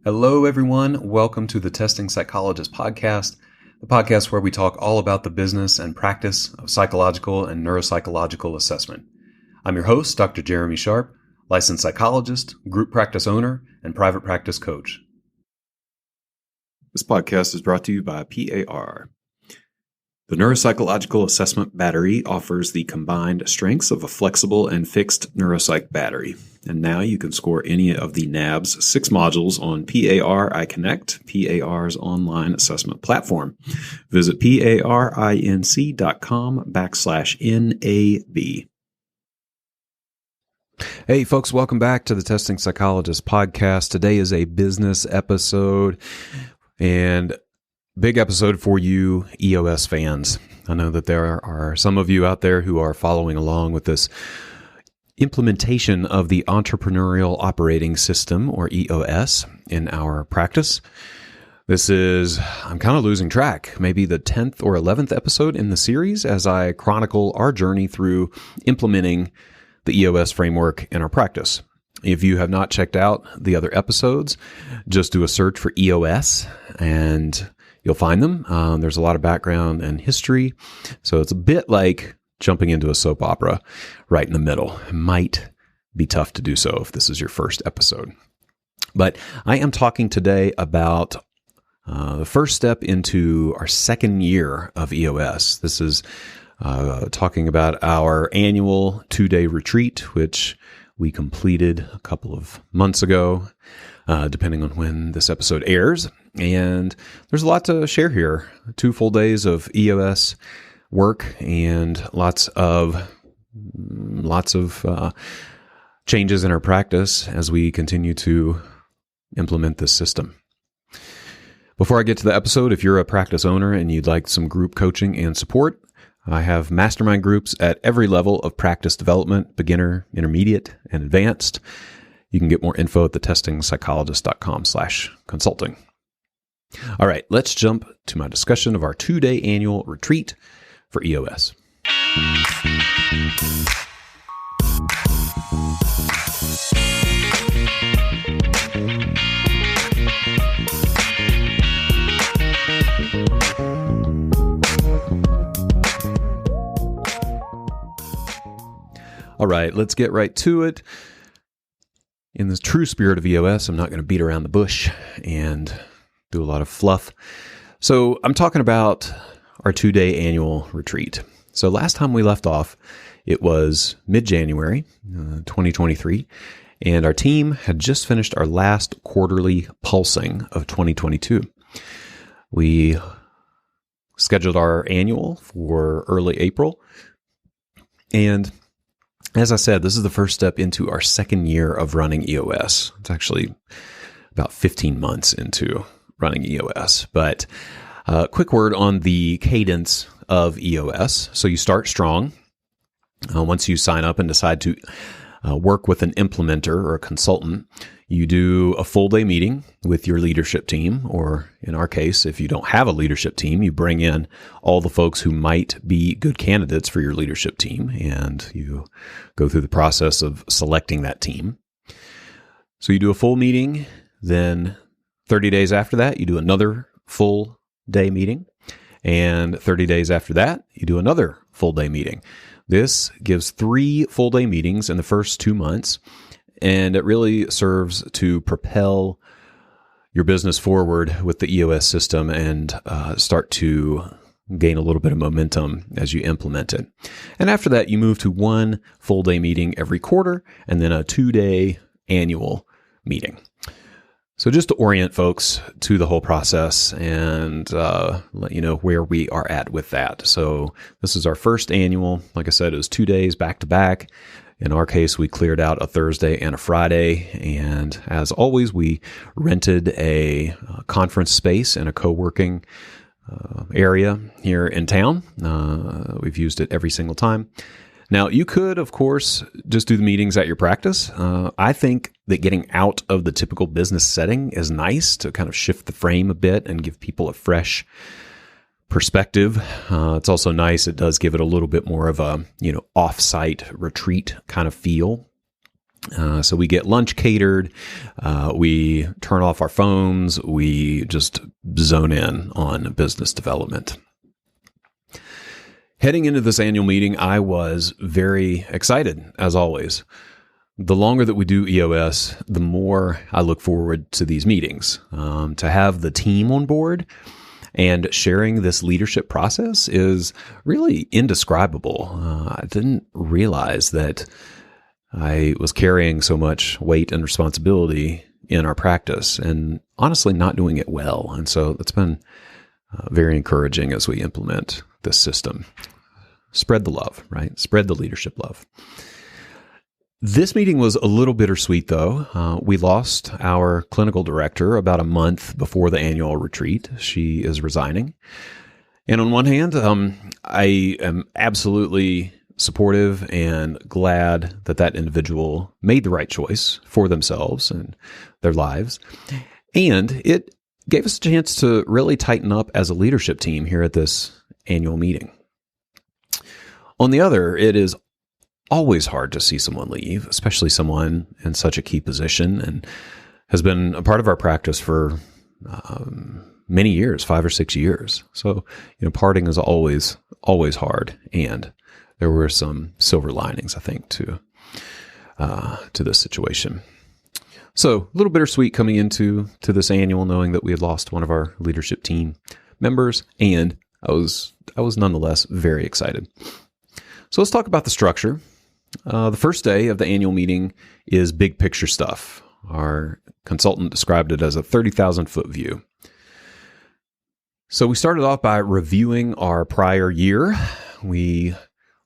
Hello, everyone. Welcome to the Testing Psychologist podcast, the podcast where we talk all about the business and practice of psychological and neuropsychological assessment. I'm your host, Dr. Jeremy Sharp, licensed psychologist, group practice owner, and private practice coach. This podcast is brought to you by PAR. The Neuropsychological Assessment Battery offers the combined strengths of a flexible and fixed neuropsych battery. And now you can score any of the NAB's 6 modules on PAR iConnect, PAR's online assessment platform. Visit parinc.com/NAB. Hey folks, welcome back to the Testing Psychologist podcast. Today is a business episode and big episode for you EOS fans. I know that there are some of you out there who are following along with this implementation of the Entrepreneurial Operating System, or EOS, in our practice. This is, I'm kind of losing track, maybe the 10th or 11th episode in the series as I chronicle our journey through implementing the EOS framework in our practice. If you have not checked out the other episodes, just do a search for EOS and you'll find them. There's a lot of background and history, so it's a bit like jumping into a soap opera right in the middle. It might be tough to do so if this is your first episode. But I am talking today about the first step into our second year of EOS. This is talking about our annual 2-day retreat, which we completed a couple of months ago, depending on when this episode airs. And there's a lot to share here. 2 full days of EOS work and lots of changes in our practice as we continue to implement this system. Before I get to the episode, if you're a practice owner and you'd like some group coaching and support, I have mastermind groups at every level of practice development, beginner, intermediate, and advanced. You can get more info at thetestingpsychologist.com/consulting. All right, let's jump to my discussion of our 2-day annual retreat for EOS. All right, let's get right to it. In the true spirit of EOS, I'm not going to beat around the bush and do a lot of fluff. So I'm talking about our 2-day annual retreat. So last time we left off, it was mid-January 2023, and our team had just finished our last quarterly pulsing of 2022. We scheduled our annual for early April, and as I said, this is the first step into our second year of running EOS. It's actually about 15 months into running EOS. But quick word on the cadence of EOS. So you start strong. Once you sign up and decide to work with an implementer or a consultant, you do a full day meeting with your leadership team, or in our case, if you don't have a leadership team, you bring in all the folks who might be good candidates for your leadership team, and you go through the process of selecting that team. So you do a full meeting, then 30 days after that, you do another full day meeting, and 30 days after that, you do another full day meeting. This gives 3 full day meetings in the first 2 months, and it really serves to propel your business forward with the EOS system and start to gain a little bit of momentum as you implement it. And after that, you move to 1 full day meeting every quarter and then a 2-day annual meeting. So just to orient folks to the whole process and let you know where we are at with that. So this is our first annual. Like I said, it was 2 days back to back. In our case, we cleared out a Thursday and a Friday. And as always, we rented a conference space in a co-working area here in town. We've used it every single time. Now, you could, of course, just do the meetings at your practice. I think that getting out of the typical business setting is nice to kind of shift the frame a bit and give people a fresh perspective. It's also nice. It does give it a little bit more of a, off-site retreat kind of feel. So we get lunch catered, we turn off our phones, we just zone in on business development. Heading into this annual meeting, I was very excited, as always. The longer that we do EOS, the more I look forward to these meetings. To have the team on board and sharing this leadership process is really indescribable. I didn't realize that I was carrying so much weight and responsibility in our practice and honestly not doing it well. And so it's been very encouraging as we implement this system. Spread the love, right? Spread the leadership love. This meeting was a little bittersweet, though. We lost our clinical director about a month before the annual retreat. She is resigning. And on one hand, I am absolutely supportive and glad that that individual made the right choice for themselves and their lives. And it gave us a chance to really tighten up as a leadership team here at this annual meeting. On the other, it is always hard to see someone leave, especially someone in such a key position and has been a part of our practice for many years, 5 or 6 years. So, parting is always hard. And there were some silver linings, I think, to this situation. So a little bittersweet coming into this annual, knowing that we had lost one of our leadership team members, and I was nonetheless very excited. So let's talk about the structure. The first day of the annual meeting is big picture stuff. Our consultant described it as a 30,000-foot view. So we started off by reviewing our prior year. We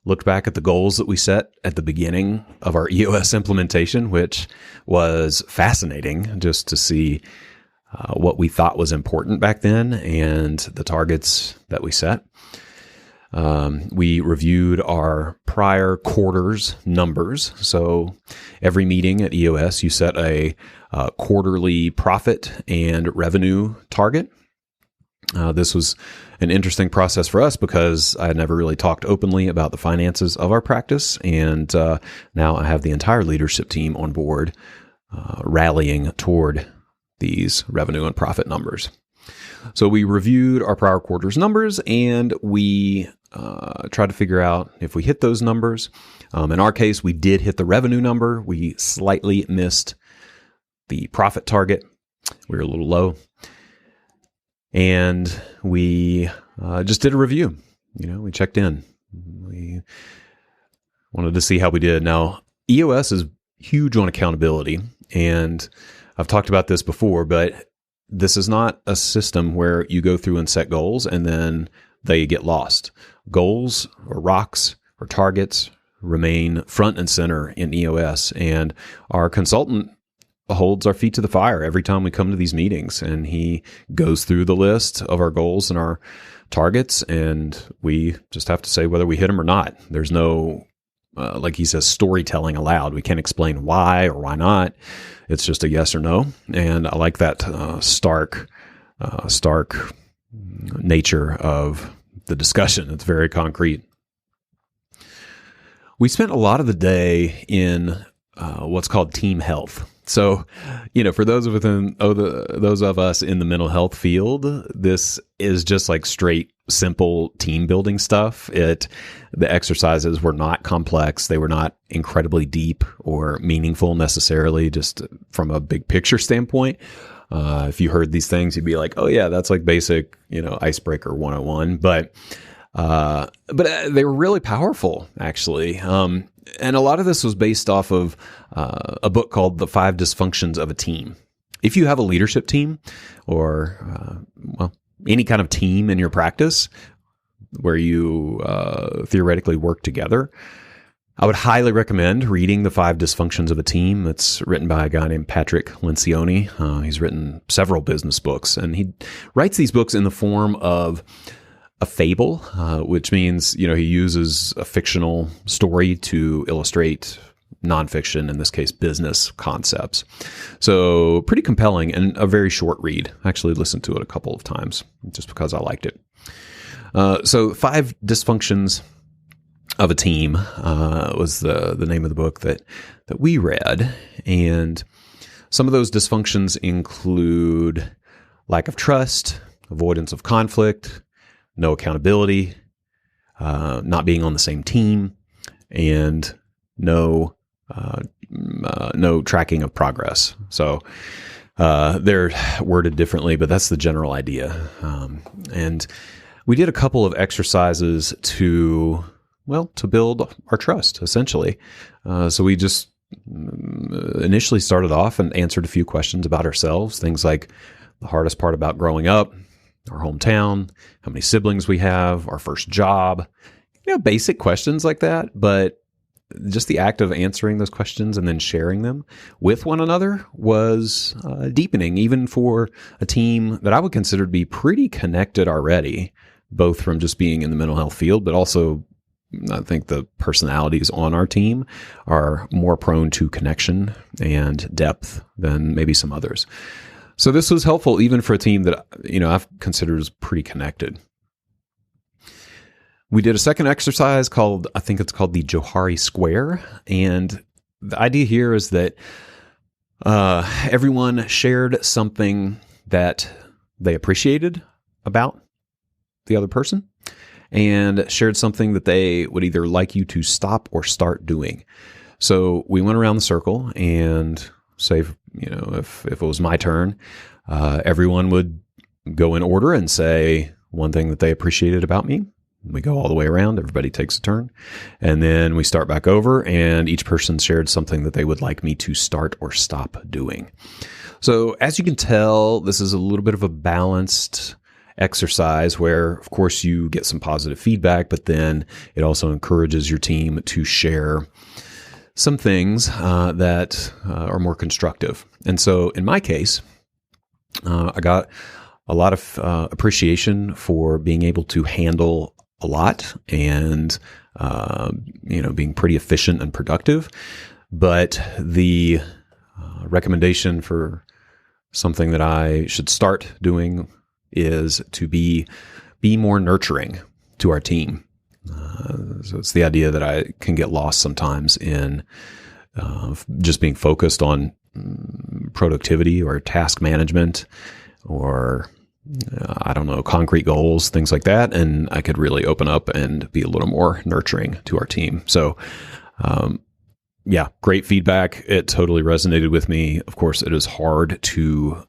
looked back at the goals that we set at the beginning of our EOS implementation, which was fascinating just to see what we thought was important back then and the targets that we set. We reviewed our prior quarter's numbers. So every meeting at EOS, you set a quarterly profit and revenue target. This was an interesting process for us because I had never really talked openly about the finances of our practice. And now I have the entire leadership team on board rallying toward these revenue and profit numbers. So we reviewed our prior quarter's numbers and we tried to figure out if we hit those numbers. In our case, we did hit the revenue number. We slightly missed the profit target. We were a little low. And we just did a review. We checked in. We wanted to see how we did. Now, EOS is huge on accountability. And I've talked about this before, but this is not a system where you go through and set goals and then they get lost. Goals or rocks or targets remain front and center in EOS. And our consultant holds our feet to the fire every time we come to these meetings, and he goes through the list of our goals and our targets, and we just have to say whether we hit them or not. There's no, like he says, storytelling allowed. We can't explain why or why not. It's just a yes or no, and I like that stark nature of the discussion. It's very concrete. We spent a lot of the day in what's called team health. So, for those of us in the mental health field, this is just like straight, simple team building stuff. The exercises were not complex. They were not incredibly deep or meaningful necessarily, just from a big picture standpoint. If you heard these things, you'd be like, oh yeah, that's like basic, icebreaker 101. But they were really powerful, actually. And a lot of this was based off of a book called The 5 Dysfunctions of a Team. If you have a leadership team or, any kind of team in your practice where you theoretically work together, I would highly recommend reading The 5 Dysfunctions of a Team. It's written by a guy named Patrick Lencioni. He's written several business books, and he writes these books in the form of a fable, which means, he uses a fictional story to illustrate nonfiction, in this case, business concepts. So pretty compelling and a very short read. I actually listened to it a couple of times just because I liked it. So 5 dysfunctions of a Team was the name of the book that we read. And some of those dysfunctions include lack of trust, avoidance of conflict, no accountability, not being on the same team, and no tracking of progress. So they're worded differently, but that's the general idea. And we did a couple of exercises to build our trust, essentially. So we just initially started off and answered a few questions about ourselves, things like the hardest part about growing up, our hometown, how many siblings we have, our first job, basic questions like that. But just the act of answering those questions and then sharing them with one another was deepening, even for a team that I would consider to be pretty connected already, both from just being in the mental health field, but also I think the personalities on our team are more prone to connection and depth than maybe some others. So this was helpful even for a team that, I've considered as pretty connected. We did a second exercise I think it's called the Johari Square. And the idea here is that everyone shared something that they appreciated about the other person and shared something that they would either like you to stop or start doing. So we went around the circle and say, if it was my turn, everyone would go in order and say one thing that they appreciated about me. We go all the way around, everybody takes a turn, and then we start back over, and each person shared something that they would like me to start or stop doing. So as you can tell, this is a little bit of a balanced exercise where, of course, you get some positive feedback, but then it also encourages your team to share some things that are more constructive. And so in my case, I got a lot of appreciation for being able to handle a lot and, being pretty efficient and productive. But the recommendation for something that I should start doing is to be more nurturing to our team. So it's the idea that I can get lost sometimes in just being focused on productivity or task management or concrete goals, things like that. And I could really open up and be a little more nurturing to our team. So, great feedback. It totally resonated with me. Of course, it is hard to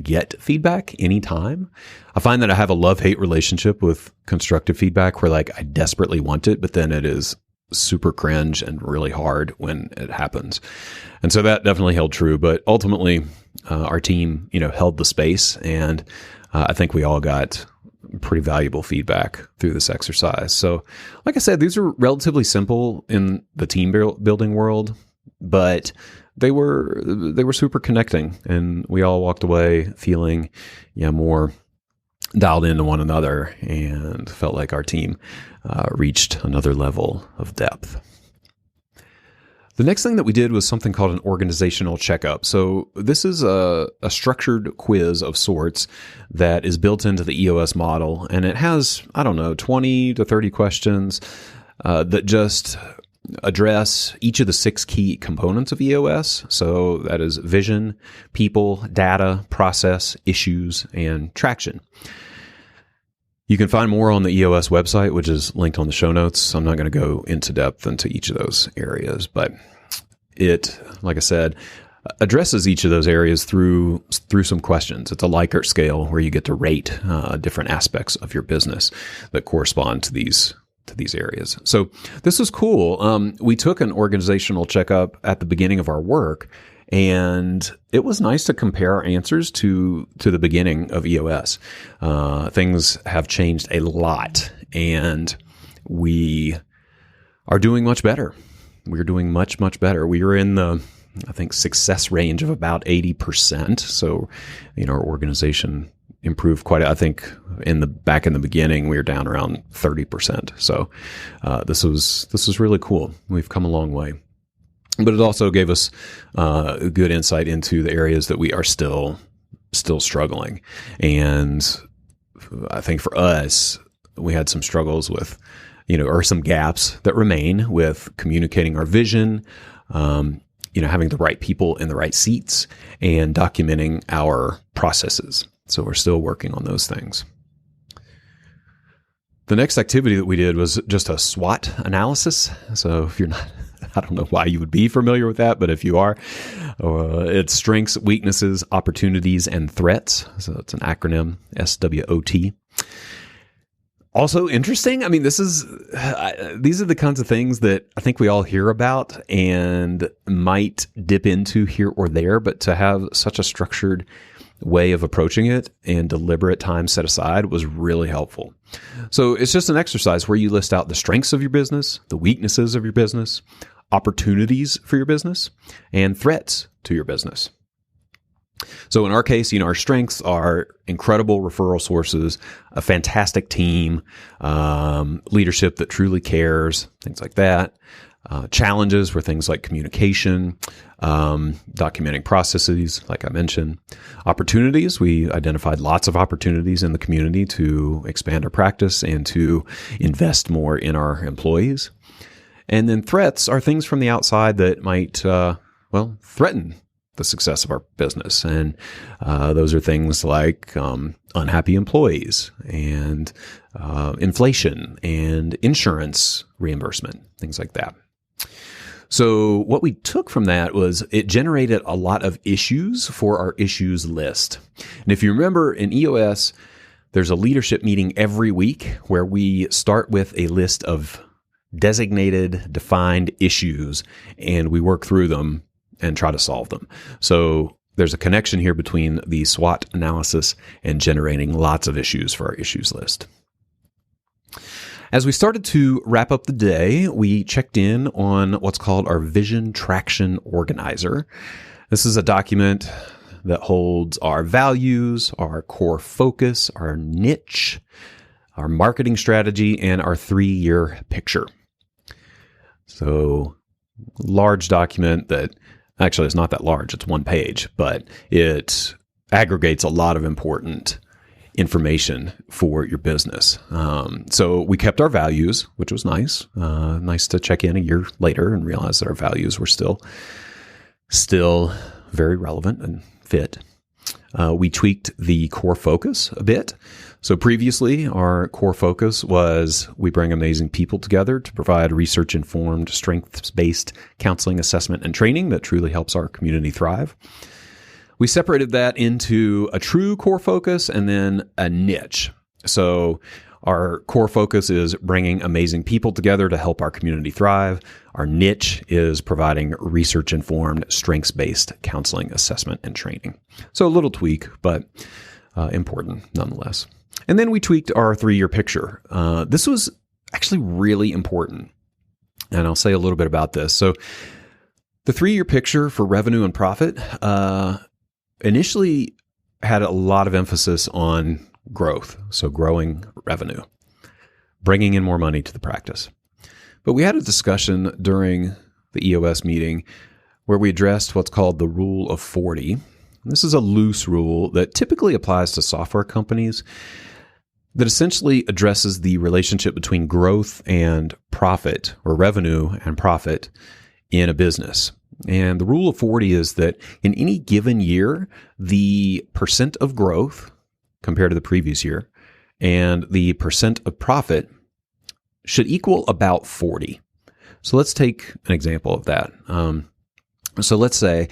get feedback anytime. I find that I have a love-hate relationship with constructive feedback where I desperately want it, but then it is super cringe and really hard when it happens. And so that definitely held true. But ultimately, our team, held the space, and I think we all got pretty valuable feedback through this exercise. So, like I said, these are relatively simple in the team building world, but they were super connecting, and we all walked away feeling more dialed into one another and felt like our team reached another level of depth. The next thing that we did was something called an organizational checkup. So this is a structured quiz of sorts that is built into the EOS model, and it has, 20 to 30 questions that just address each of the 6 key components of EOS. So that is vision, people, data, process, issues, and traction. You can find more on the EOS website, which is linked on the show notes. I'm not going to go into depth into each of those areas, but it, like I said, addresses each of those areas through some questions. It's a Likert scale where you get to rate different aspects of your business that correspond to these areas. So this was cool. We took an organizational checkup at the beginning of our work, and it was nice to compare our answers to the beginning of EOS. Things have changed a lot, and we are doing much better. We're doing much, much better. We were in the, success range of about 80%. So, our organization improved quite. I think back in the beginning, we were down around 30%. So, this was really cool. We've come a long way. But it also gave us a good insight into the areas that we are still struggling. And I think for us, we had some struggles with, or some gaps that remain with communicating our vision, having the right people in the right seats, and documenting our processes. So we're still working on those things. The next activity that we did was just a SWOT analysis. So if you're not, I don't know why you would be familiar with that, but if you are, it's strengths, weaknesses, opportunities, and threats. So it's an acronym, SWOT. Also interesting. I mean, these are the kinds of things that I think we all hear about and might dip into here or there, but to have such a structured way of approaching it and deliberate time set aside was really helpful. So it's just an exercise where you list out the strengths of your business, the weaknesses of your business, opportunities for your business, and threats to your business. So in our case, our strengths are incredible referral sources, a fantastic team, leadership that truly cares, things like that. Challenges were things like communication, documenting processes, like I mentioned. Opportunities, we identified lots of opportunities in the community to expand our practice and to invest more in our employees. And then threats are things from the outside that might, threaten the success of our business. And those are things like unhappy employees and inflation and insurance reimbursement, things like that. So what we took from that was it generated a lot of issues for our issues list. And if you remember in EOS, there's a leadership meeting every week where we start with a list of designated, defined issues, and we work through them and try to solve them. So there's a connection here between the SWOT analysis and generating lots of issues for our issues list. As we started to wrap up the day, we checked in on what's called our Vision Traction Organizer. This is a document that holds our values, our core focus, our niche, our marketing strategy, and our 3-year picture. So, large document that actually is not that large. It's 1 page, but it aggregates a lot of important information for your business. So we kept our values, which was nice. Nice to check in a year later and realize that our values were still very relevant and fit. We tweaked the core focus a bit. So previously, our core focus was we bring amazing people together to provide research-informed, strengths-based counseling, assessment, and training that truly helps our community thrive. We separated that into a true core focus and then a niche. So our core focus is bringing amazing people together to help our community thrive. Our niche is providing research-informed, strengths-based counseling, assessment, and training. So a little tweak, but important nonetheless. And then we tweaked our 3-year picture. This was actually really important, and I'll say a little bit about this. So the 3-year picture for revenue and profit initially had a lot of emphasis on growth, so growing revenue, bringing in more money to the practice. But we had a discussion during the EOS meeting where we addressed what's called the Rule of 40. This is a loose rule that typically applies to software companies that essentially addresses the relationship between growth and profit, or revenue and profit, in a business. And the Rule of 40 is that in any given year, the percent of growth compared to the previous year and the percent of profit should equal about 40. So let's take an example of that. So let's say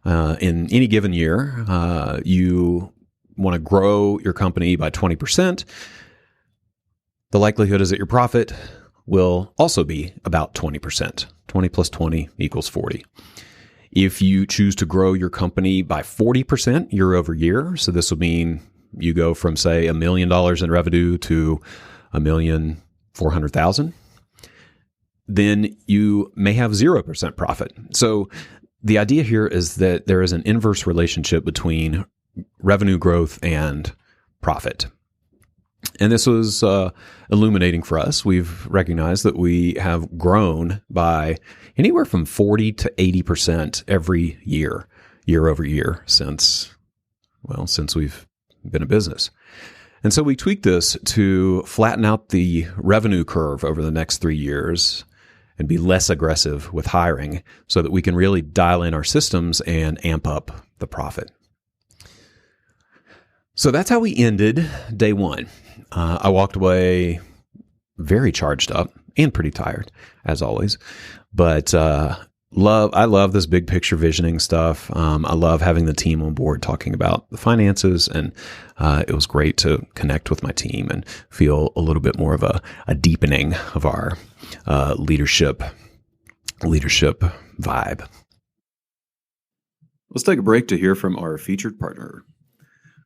in any given year, you want to grow your company by 20%. The likelihood is that your profit will also be about 20%. 20 plus 20 equals 40. If you choose to grow your company by 40% year over year, so this will mean you go from, say, $1 million in revenue to $1,400,000, then you may have 0% profit. So the idea here is that there is an inverse relationship between revenue growth and profit. And this was illuminating for us. We've recognized that we have grown by anywhere from 40 to 80% every year over year since we've been a business. And so we tweaked this to flatten out the revenue curve over the next 3 years and be less aggressive with hiring so that we can really dial in our systems and amp up the profit. So that's how we ended day one. I walked away very charged up and pretty tired, as always. But I love this big picture visioning stuff. I love having the team on board talking about the finances, and it was great to connect with my team and feel a little bit more of a deepening of our leadership vibe. Let's take a break to hear from our featured partner.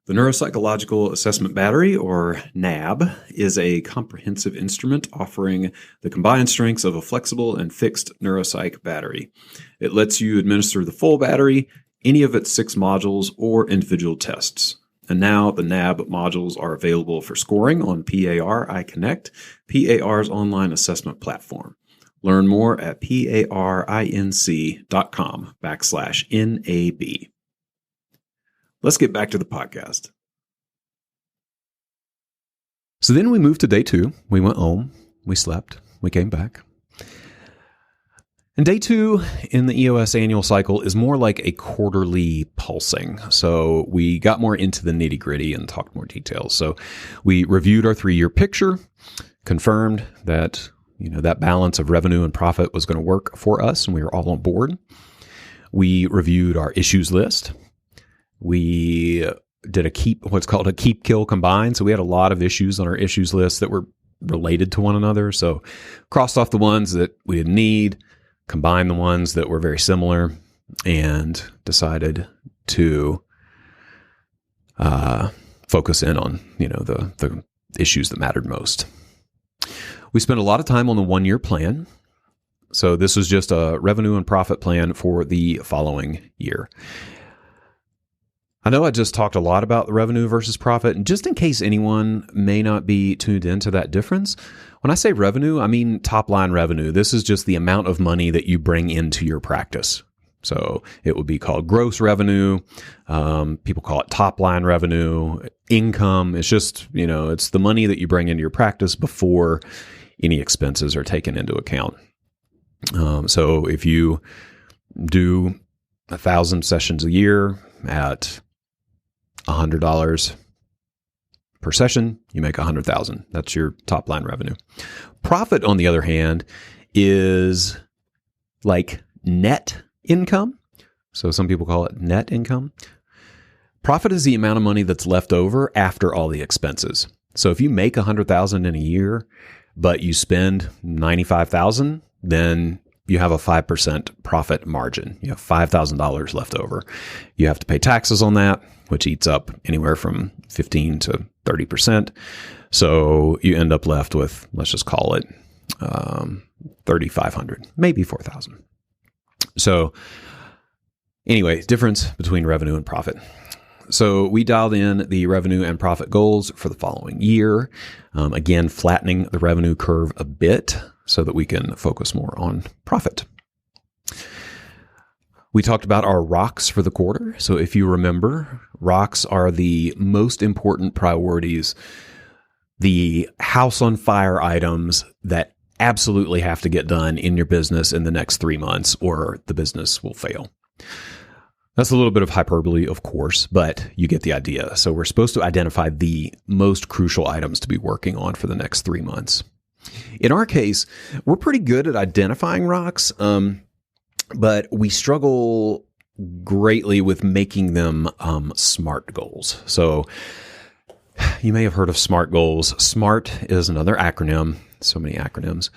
The Neuropsychological Assessment Battery, or NAB, is a comprehensive instrument offering the combined strengths of a flexible and fixed neuropsych battery. It lets you administer the full battery, any of its 6 modules, or individual tests. And now the NAB modules are available for scoring on PAR iConnect, PAR's online assessment platform. Learn more at parinc.com/NAB. Let's get back to the podcast. So then we moved to day 2. We went home, we slept, we came back. And day 2 in the EOS annual cycle is more like a quarterly pulsing. So we got more into the nitty gritty and talked more details. So we reviewed our 3-year picture, confirmed that, that balance of revenue and profit was going to work for us, and we were all on board. We reviewed our issues list. We did what's called a keep, kill, combine. So we had a lot of issues on our issues list that were related to one another. So crossed off the ones that we didn't need, combined the ones that were very similar, and decided to focus in on, the issues that mattered most. We spent a lot of time on the 1-year plan. So this was just a revenue and profit plan for the following year. I know I just talked a lot about the revenue versus profit, and just in case anyone may not be tuned into that difference, when I say revenue, I mean top line revenue. This is just the amount of money that you bring into your practice. So it would be called gross revenue. People call it top line revenue, income. It's just, it's the money that you bring into your practice before any expenses are taken into account. So if you do 1,000 sessions a year at $100 per session, you make $100,000. That's your top line revenue. Profit, on the other hand, is like net income. So some people call it net income. Profit is the amount of money that's left over after all the expenses. So if you make $100,000 in a year, but you spend $95,000, then you have a 5% profit margin. You have $5,000 left over. You have to pay taxes on that, which eats up anywhere from 15 to 30%. So you end up left with, let's just call it $3,500, maybe $4,000. So anyway, difference between revenue and profit. So we dialed in the revenue and profit goals for the following year. Again, flattening the revenue curve a bit so that we can focus more on profit. We talked about our rocks for the quarter. So if you remember, rocks are the most important priorities, the house on fire items that absolutely have to get done in your business in the next 3 months, or the business will fail. That's a little bit of hyperbole, of course, but you get the idea. So we're supposed to identify the most crucial items to be working on for the next 3 months. In our case, we're pretty good at identifying rocks, but we struggle greatly with making them SMART goals. So you may have heard of SMART goals. SMART is another acronym, so many acronyms,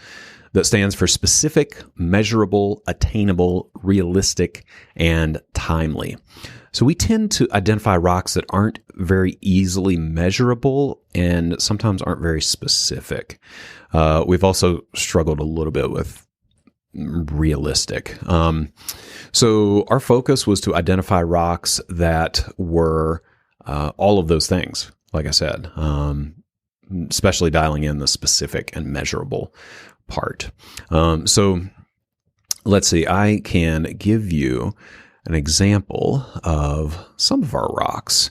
that stands for specific, measurable, attainable, realistic, and timely. So we tend to identify rocks that aren't very easily measurable and sometimes aren't very specific. We've also struggled a little bit with realistic. So our focus was to identify rocks that were all of those things, like I said, especially dialing in the specific and measurable part. So let's see, I can give you an example of some of our rocks.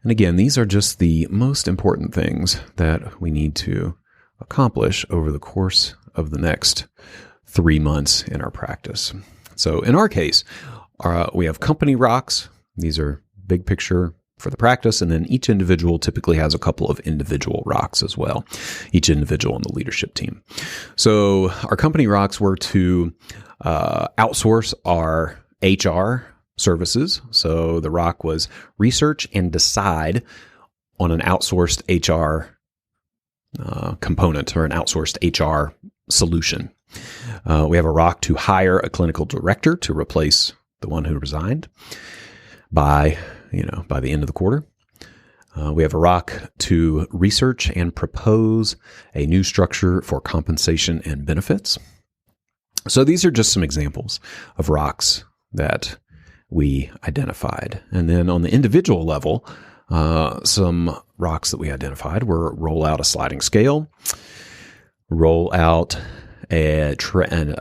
And again, these are just the most important things that we need to accomplish over the course of the next 3 months in our practice. So in our case, we have company rocks. These are big picture for the practice, and then each individual typically has a couple of individual rocks as well, each individual in the leadership team. So our company rocks were to outsource our HR services. So the rock was research and decide on an outsourced HR component or an outsourced HR solution. We have a rock to hire a clinical director to replace the one who resigned by the end of the quarter. We have a rock to research and propose a new structure for compensation and benefits. So these are just some examples of rocks that we identified. And then on the individual level, some rocks that we identified were roll out a sliding scale, roll out a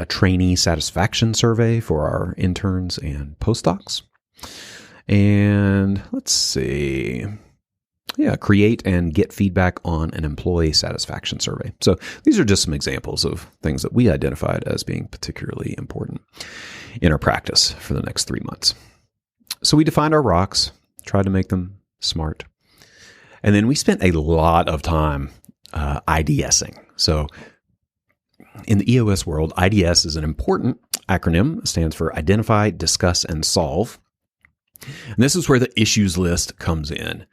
trainee satisfaction survey for our interns and postdocs. And let's see. Create and get feedback on an employee satisfaction survey. So these are just some examples of things that we identified as being particularly important in our practice for the next 3 months. So we defined our rocks, tried to make them smart. And then we spent a lot of time IDSing. So in the EOS world, IDS is an important acronym. It stands for Identify, Discuss, and Solve. And this is where the issues list comes in.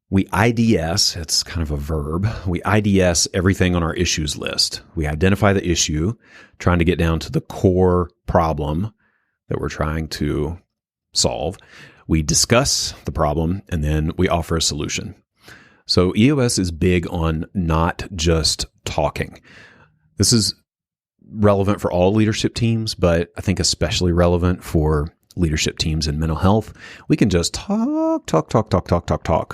We IDS, it's kind of a verb. We IDS everything on our issues list. We identify the issue, trying to get down to the core problem that we're trying to solve. We discuss the problem, and then we offer a solution. So EOS is big on not just talking. This is relevant for all leadership teams, but I think especially relevant for leadership teams in mental health. We can just talk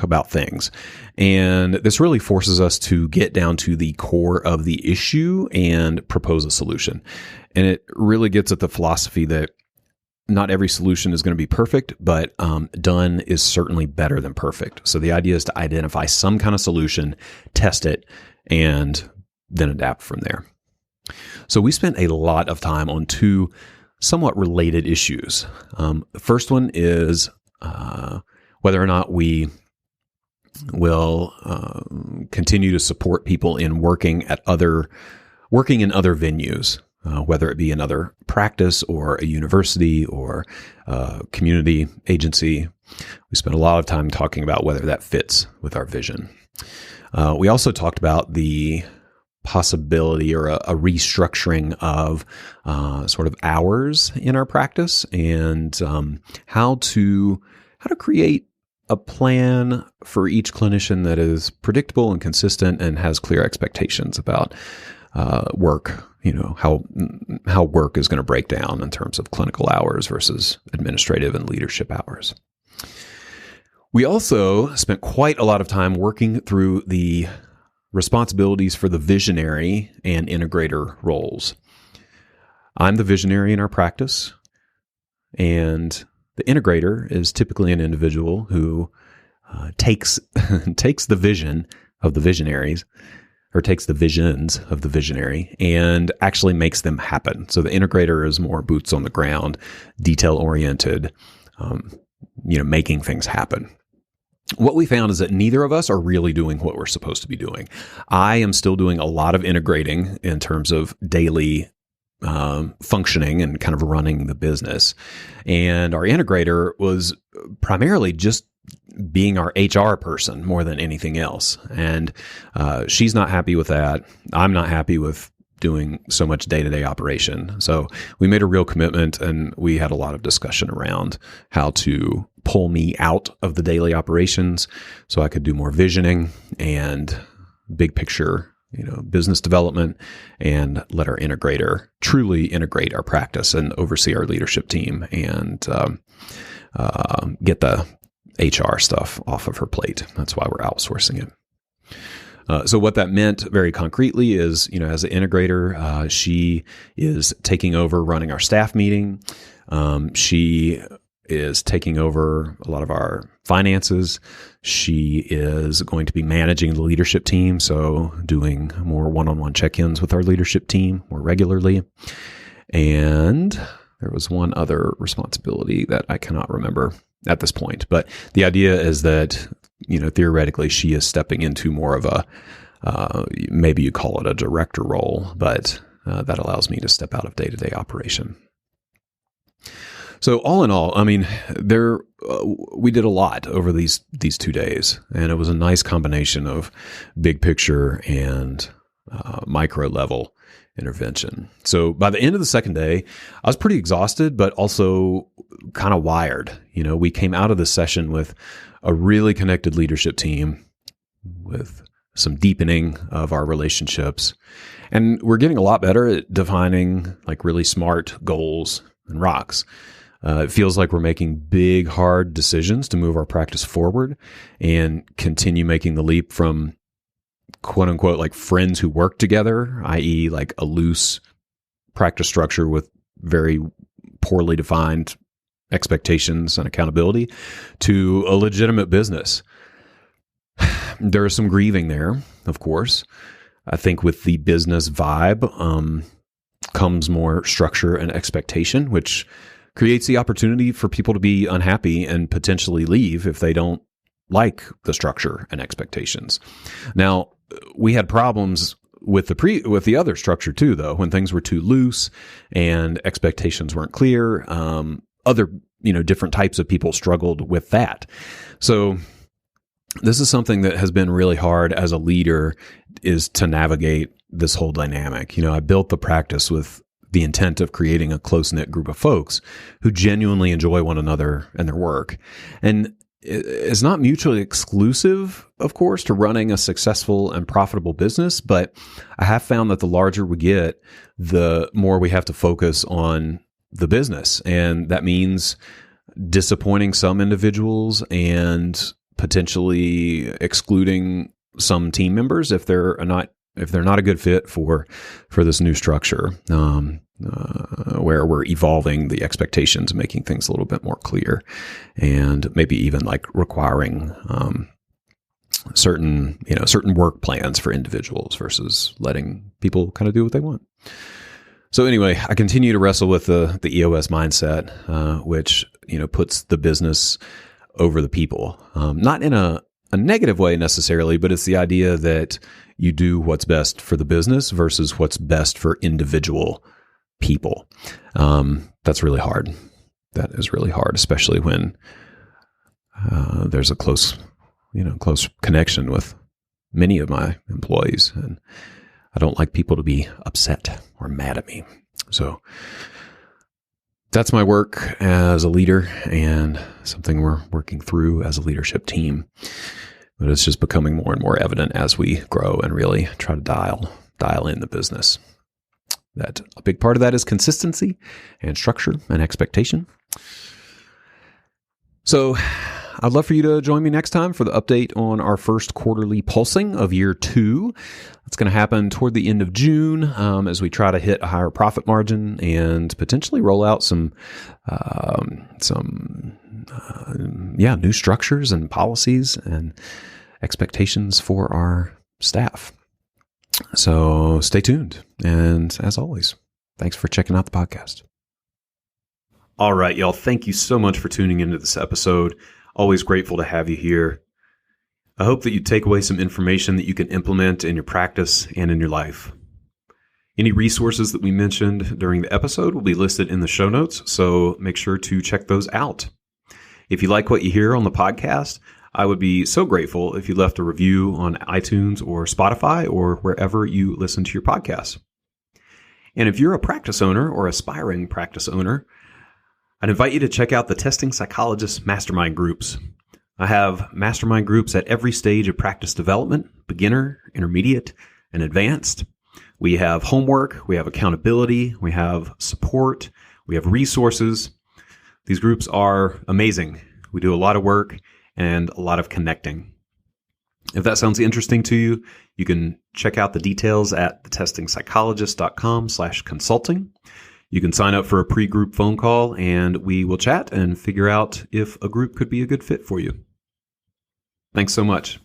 about things. And this really forces us to get down to the core of the issue and propose a solution. And it really gets at the philosophy that not every solution is going to be perfect, but done is certainly better than perfect. So the idea is to identify some kind of solution, test it, and then adapt from there. So we spent a lot of time on two somewhat related issues. The first one is whether or not we will continue to support people in working in other venues, whether it be another practice or a university or a community agency. We spent a lot of time talking about whether that fits with our vision. We also talked about the possibility or a restructuring of sort of hours in our practice and how to create a plan for each clinician that is predictable and consistent and has clear expectations about work, how work is going to break down in terms of clinical hours versus administrative and leadership hours. We also spent quite a lot of time working through the responsibilities for the visionary and integrator roles. I'm the visionary in our practice, and the integrator is typically an individual who takes the vision of the visionaries, or takes the visions of the visionary, and actually makes them happen. So the integrator is more boots on the ground, detail-oriented, making things happen. What we found is that neither of us are really doing what we're supposed to be doing. I am still doing a lot of integrating in terms of daily functioning and kind of running the business. And our integrator was primarily just being our HR person more than anything else. And she's not happy with that. I'm not happy with doing so much day-to-day operation. So we made a real commitment, and we had a lot of discussion around how to pull me out of the daily operations so I could do more visioning and big picture, business development, and let our integrator truly integrate our practice and oversee our leadership team and get the HR stuff off of her plate. That's why we're outsourcing it. So what that meant very concretely is, as an integrator, she is taking over running our staff meeting. She is taking over a lot of our finances. She is going to be managing the leadership team, so doing more one-on-one check-ins with our leadership team more regularly. And there was one other responsibility that I cannot remember at this point. But the idea is that, theoretically, she is stepping into more of a, maybe you call it a director role, but that allows me to step out of day-to-day operation. So all in all, we did a lot over these 2 days, and it was a nice combination of big picture and micro level intervention. So by the end of the second day, I was pretty exhausted, but also kind of wired. We came out of the session with a really connected leadership team with some deepening of our relationships. And we're getting a lot better at defining like really smart goals and rocks. It feels like we're making big, hard decisions to move our practice forward and continue making the leap from quote unquote, like friends who work together, i.e. like a loose practice structure with very poorly defined expectations and accountability, to a legitimate business. There is some grieving there, of course. I think with the business vibe comes more structure and expectation, which creates the opportunity for people to be unhappy and potentially leave if they don't like the structure and expectations. Now, we had problems with the other structure too, though, when things were too loose and expectations weren't clear. Other different types of people struggled with that. So this is something that has been really hard as a leader, is to navigate this whole dynamic. I built the practice with the intent of creating a close-knit group of folks who genuinely enjoy one another and their work. And it's not mutually exclusive, of course, to running a successful and profitable business, but I have found that the larger we get, the more we have to focus on the business. And that means disappointing some individuals and potentially excluding some team members if they're not a good fit for this new structure, where we're evolving the expectations and making things a little bit more clear, and maybe even like requiring certain work plans for individuals versus letting people kind of do what they want. So anyway, I continue to wrestle with the EOS mindset, which puts the business over the people, not in a negative way necessarily, but it's the idea that you do what's best for the business versus what's best for individual people. That's really hard. That is really hard, especially when there's a close connection with many of my employees, and I don't like people to be upset or mad at me. So that's my work as a leader and something we're working through as a leadership team. But it's just becoming more and more evident as we grow and really try to dial in the business. That a big part of that is consistency and structure and expectation. So I'd love for you to join me next time for the update on our first quarterly pulsing of year 2. It's going to happen toward the end of June as we try to hit a higher profit margin and potentially roll out some new structures and policies and expectations for our staff. So stay tuned. And as always, thanks for checking out the podcast. All right, y'all. Thank you so much for tuning into this episode. Always grateful to have you here. I hope that you take away some information that you can implement in your practice and in your life. Any resources that we mentioned during the episode will be listed in the show notes, so make sure to check those out. If you like what you hear on the podcast, I would be so grateful if you left a review on iTunes or Spotify or wherever you listen to your podcasts. And if you're a practice owner or aspiring practice owner, I'd invite you to check out the Testing Psychologist Mastermind groups. I have mastermind groups at every stage of practice development: beginner, intermediate, and advanced. We have homework, we have accountability, we have support, we have resources. These groups are amazing. We do a lot of work and a lot of connecting. If that sounds interesting to you, you can check out the details at thetestingpsychologist.com/consulting. You can sign up for a pre-group phone call, and we will chat and figure out if a group could be a good fit for you. Thanks so much.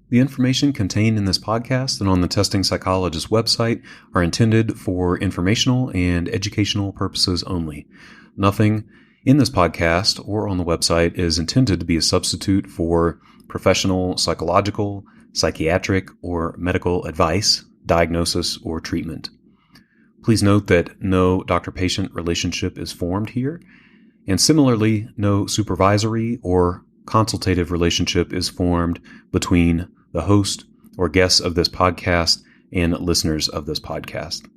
The information contained in this podcast and on the Testing Psychologist website are intended for informational and educational purposes only. Nothing in this podcast or on the website is intended to be a substitute for professional psychological, psychiatric, or medical advice, diagnosis, or treatment. Please note that no doctor-patient relationship is formed here, and similarly, no supervisory or consultative relationship is formed between the host or guests of this podcast and listeners of this podcast.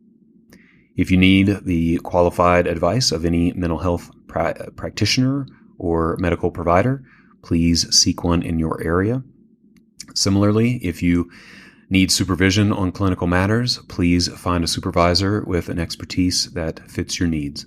If you need the qualified advice of any mental health practitioner or medical provider, please seek one in your area. Similarly, if you need supervision on clinical matters, please find a supervisor with an expertise that fits your needs.